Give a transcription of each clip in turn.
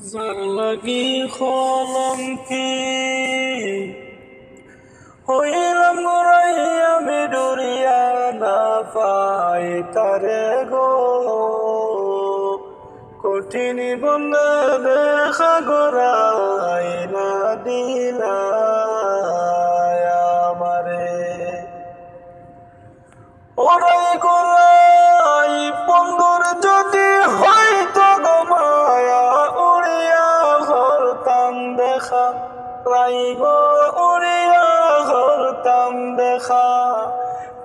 যার লাগি কলঙ্কি হইলাম গোড়াই আমি ডরিয়া না পাই তারে গো কঠিন বন্ধে দেখা গোড়াই না দিলা আমারে ওরাই গোড়াই বন্ধুর যদি হয়তো গমায়া উড়িয়া হরতাম দেখা রাইগো উড়িয়া হরতাম দেখা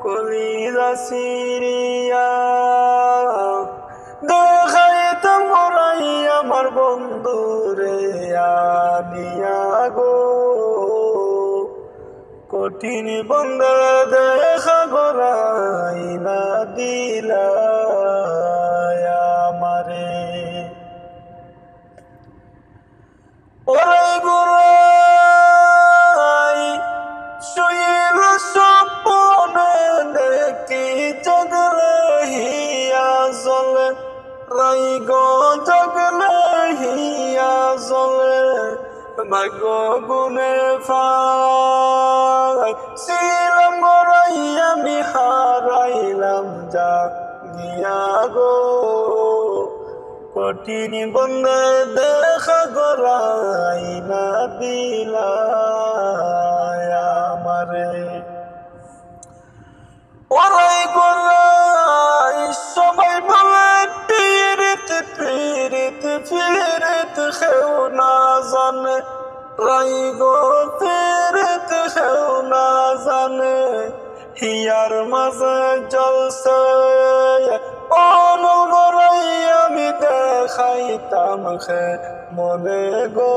কলিজা সিরিয়া দেখাইতাম গোড়াই আমার বন্ধুরে আনিয়া গো কঠিন বন্ধে দেখা গোড়াই না দিলা আমারে ওরে গোড়াই শুইল স্বপ্নে দেখি জগলে হিয়া জলে রাই গো জগলে হিয়া জলে ভাগ্য গুনে ফাই ছিলাম গোড়াই আমি হারাইলাম যা গিয়া গো কঠিন বন্ধে দেখা গোড়াই না দিলা আমারে ওরাই গোড়াই সবাই বলে পীড়িত পীড়িত পীড়িত খেও না জানে রাই গো পীড়িত খেও না জানে হিয়ার মাঝে জলসে অনুল গোড়াই আমি দেখাইতাম খে মনে গো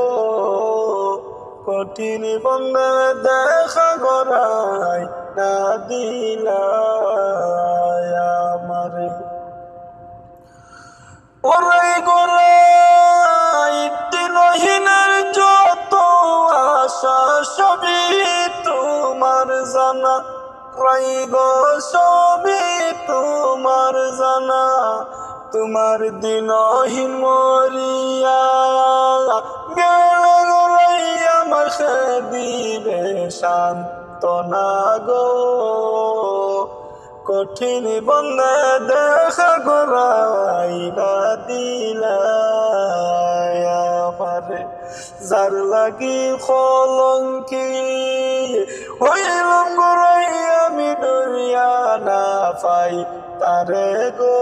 কঠিন বন্ধে দেখা গোড়াই না দিলা আমারে ওরাই গোড়াই দিনহীনের যত আশা সবই তোমার জানা রাই গো সবই তোমার জানা তোমার দিনহীন মরিয়া গেলে গোড়াই আমাকে দিবে সান্ত্বনা গো কঠিন বন্ধে দেখা গোড়াই না দিলা আমারে যার লাগি কলঙ্কি হইলাম গোড়াই আমি ডরিয়া না পাই তারে গো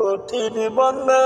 কঠিন বন্ধে